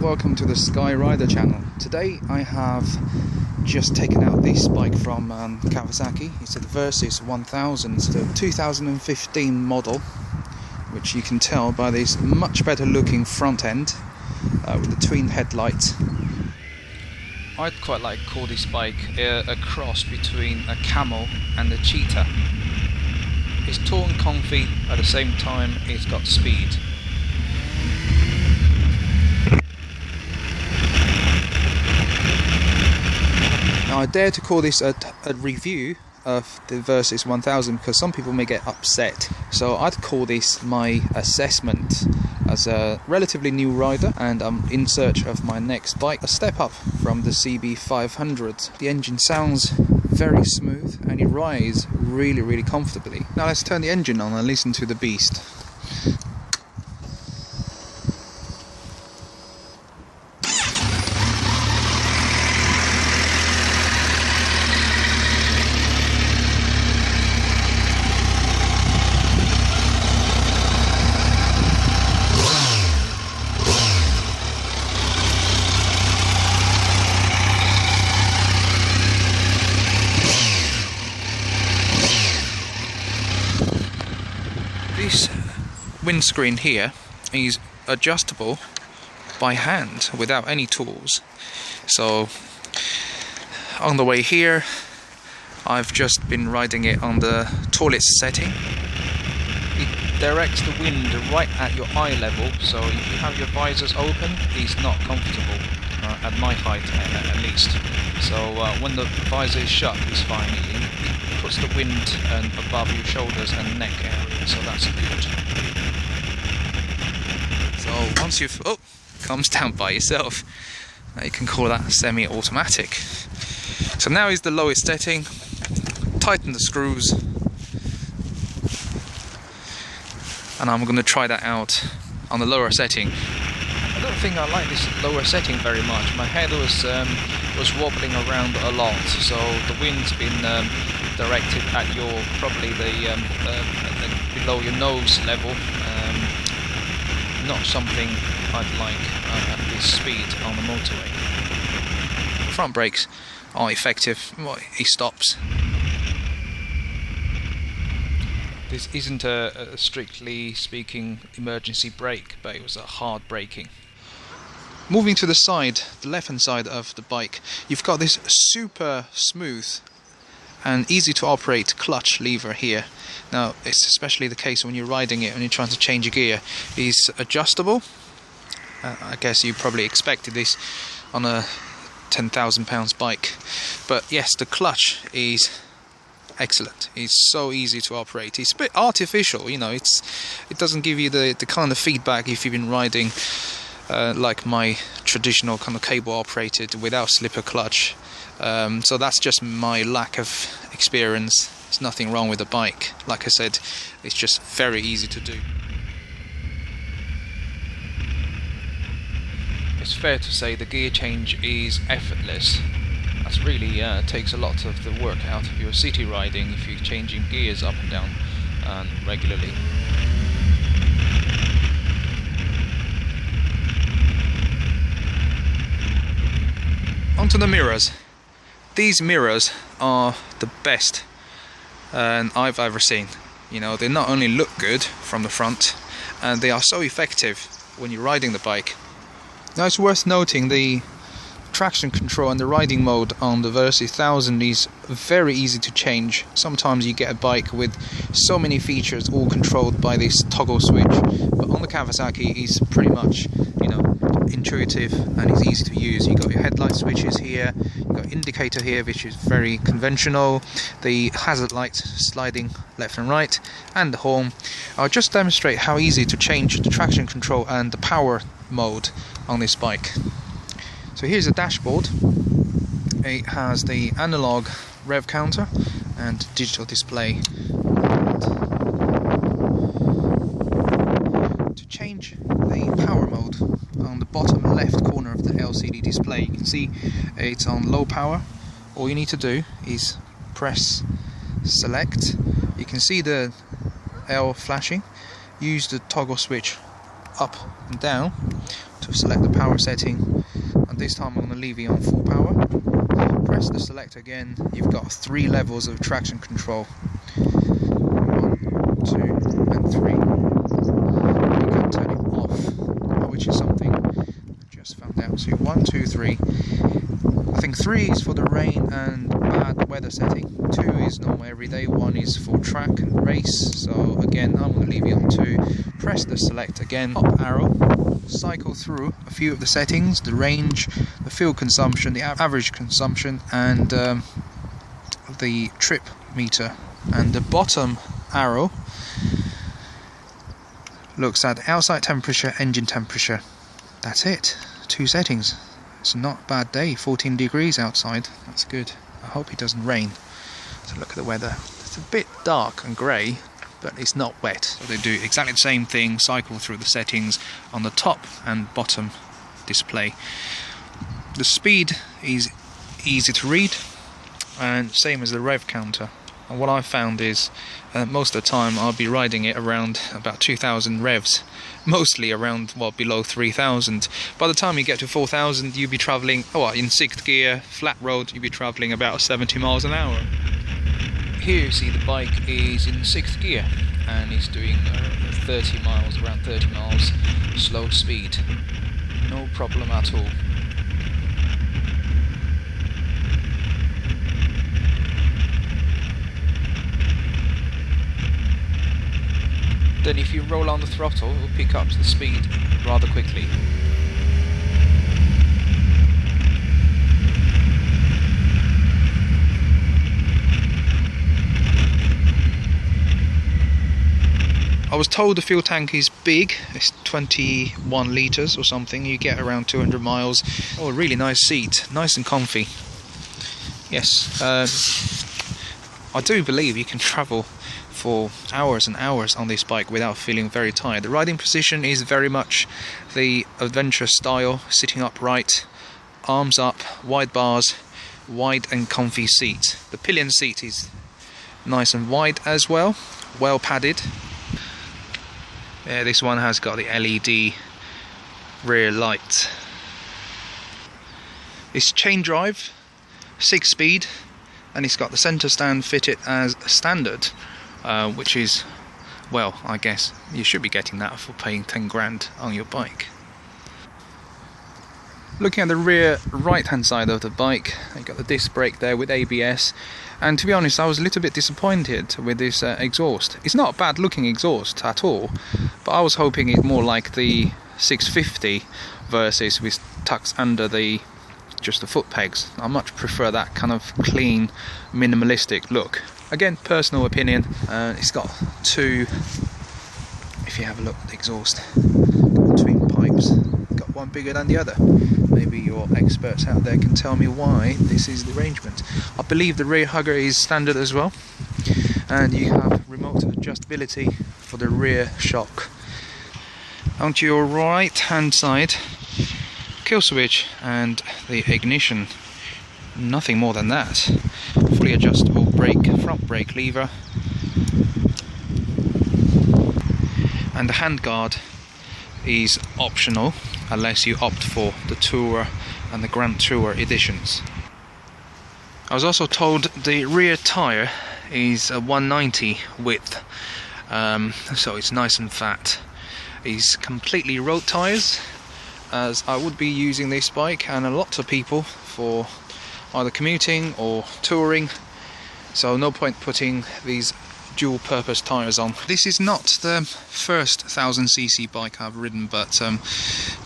Welcome to the Sky Rider channel. Today I have just taken out this bike from Kawasaki. It's the Versys 1000, it's the 2015 model, which you can tell by this much better looking front end with the twin headlights. I'd quite like to call this bike a cross between a camel and a cheetah. It's tall and comfy, at the same time it's got speed. Now I dare to call this a review of the Versys 1000 because some people may get upset. So I'd call this my assessment as a relatively new rider, and I'm in search of my next bike, a step up from the CB500. The engine sounds very smooth and it rides really comfortably. Now let's turn the engine on and listen to the beast. This windscreen here is adjustable by hand without any tools. So on the way here I've just been riding it on the tallest setting. It directs the wind right at your eye level, so if you have your visors open it's not comfortable, at my height at least. So when the visor is shut it's fine. It puts the wind above your shoulders and neck area, so that's good. So once you've comes down by yourself, you can call that semi-automatic. So now is the lowest setting. Tighten the screws, and I'm going to try that out on the lower setting. I don't think I like this lower setting very much. My head was wobbling around a lot, so the wind's been directed at your probably the below your nose level. Not something I'd like at this speed on the motorway. Front brakes are effective. Well, he stops. This isn't a strictly speaking emergency brake, but it was a hard braking. Moving to the side, the left hand side of the bike, you've got this super smooth and easy to operate clutch lever here. Now it's especially the case when you're riding it, when you're trying to change a gear. It's adjustable. I guess you probably expected this on a £10,000 bike, but yes, the clutch is excellent. It's so easy to operate. It's a bit artificial, you know. It doesn't give you the kind of feedback if you've been riding like my traditional kind of cable operated without slipper clutch. So that's just my lack of experience. There's nothing wrong with the bike. Like I said, it's just very easy to do. It's fair to say the gear change is effortless. That really takes a lot of the work out of your city riding if you're changing gears up and down regularly. Onto the mirrors. These mirrors are the best I've ever seen. You know, they not only look good from the front, and they are so effective when you're riding the bike. Now it's worth noting the traction control and the riding mode on the Versys 1000 is very easy to change. Sometimes you get a bike with so many features all controlled by this toggle switch, but on the Kawasaki it's pretty much, you know, intuitive and it's easy to use. You've got your headlight switches here, you've got indicator here, which is very conventional, the hazard lights sliding left and right, and the horn. I'll just demonstrate how easy to change the traction control and the power mode on this bike. So here's the dashboard. It has the analog rev counter and digital display. To change the power mode, on the bottom left corner of the LCD display, you can see it's on low power. All you need to do is press select. You can see the L flashing. Use the toggle switch up and down to select the power setting, and this time I'm going to leave it on full power. Press the select again. You've got 3 levels of traction control. 1, 2 and 3. You can turn it off, which is something I just found out. So 1, 2, 3. I think 3 is for the rain and bad weather setting, 2 is normal everyday, 1 is for track and race. So again, I'm going to leave it on 2. Press the select again, up arrow, cycle through a few of the settings, the range, the fuel consumption, the average consumption, and the trip meter. And the bottom arrow looks at outside temperature, engine temperature. That's it, 2 settings. It's not a bad day, 14 degrees outside, that's good. I hope it doesn't rain. So look at the weather. It's a bit dark and grey, but it's not wet. So they do exactly the same thing, cycle through the settings on the top and bottom display. The speed is easy to read, and same as the rev counter. And what I found is most of the time I'll be riding it around about 2,000 revs, mostly around, well, below 3,000. By the time you get to 4,000, you'll be travelling, in 6th gear, flat road, you'll be travelling about 70 miles an hour. Here you see the bike is in 6th gear and it's doing 30 miles, around 30 miles slow speed. No problem at all. Then if you roll on the throttle, it will pick up the speed rather quickly. I was told the fuel tank is big, it's 21 litres or something, you get around 200 miles. Oh, a really nice seat, nice and comfy. Yes, I do believe you can travel for hours and hours on this bike without feeling very tired. The riding position is very much the adventure style, sitting upright, arms up, wide bars, wide and comfy seat. The pillion seat is nice and wide as well, well padded. Yeah, this one has got the LED rear light. It's chain drive, 6-speed, and it's got the centre stand fitted as standard. Which is, well, I guess you should be getting that for paying 10 grand on your bike. Looking at the rear right hand side of the bike, you got the disc brake there with ABS, and to be honest I was a little bit disappointed with this exhaust. It's not a bad looking exhaust at all, but I was hoping it's more like the 650 Versys, which tucks under just the foot pegs. I much prefer that kind of clean, minimalistic look. Again, personal opinion. It's got 2, if you have a look at the exhaust, twin pipes, got one bigger than the other. Maybe your experts out there can tell me why this is the arrangement. I believe the rear hugger is standard as well, and you have remote adjustability for the rear shock. Onto your right hand side, kill switch and the ignition. Nothing more than that. Fully adjustable brake, front brake lever, and the handguard is optional unless you opt for the Tourer and the Grand Tourer editions. I was also told the rear tyre is a 190 width, so it's nice and fat. It's completely road tyres, as I would be using this bike and a lot of people for either commuting or touring, so no point putting these dual purpose tyres on. This is not the first 1000cc bike I've ridden, but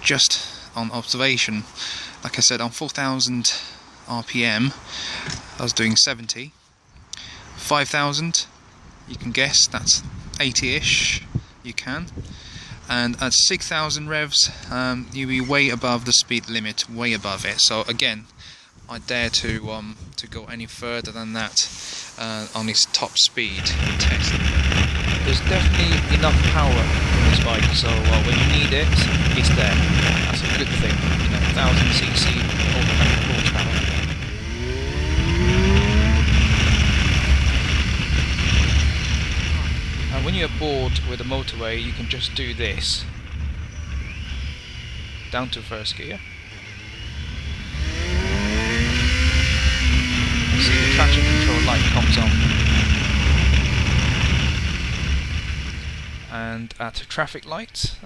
just on observation, like I said, on 4000 RPM I was doing 70. 5000, you can guess that's 80ish, you can. And at 6000 revs you'll be way above the speed limit, way above it. So again, I dare to go any further than that on its top speed test. There's definitely enough power in this bike, so when you need it, it's there. That's a good thing. 1000cc automatic horsepower. And when you're bored with a motorway, you can just do this. down to first gear. See, the traction control light comes on. And at traffic lights,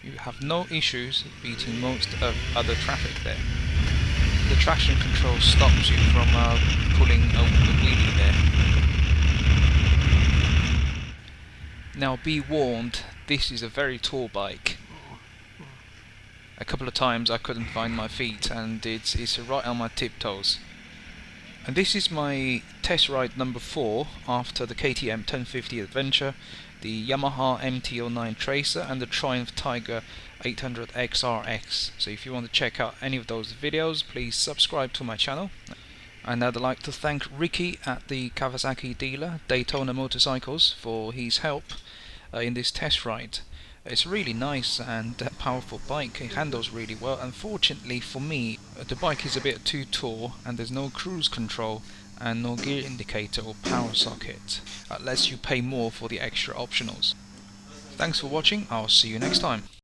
you have no issues beating most of other traffic there. The traction control stops you from pulling a wheelie there. Now be warned, this is a very tall bike. A couple of times I couldn't find my feet, and it's right on my tiptoes. And this is my test ride number 4 after the KTM 1050 Adventure, the Yamaha MT09 Tracer and the Triumph Tiger 800 XRX. So if you want to check out any of those videos, please subscribe to my channel. And I'd like to thank Ricky at the Kawasaki dealer Daytona Motorcycles for his help in this test ride. It's a really nice and powerful bike. It handles really well. Unfortunately for me, the bike is a bit too tall and there's no cruise control and no gear indicator or power socket. That lets you pay more for the extra optionals. Thanks for watching. I'll see you next time.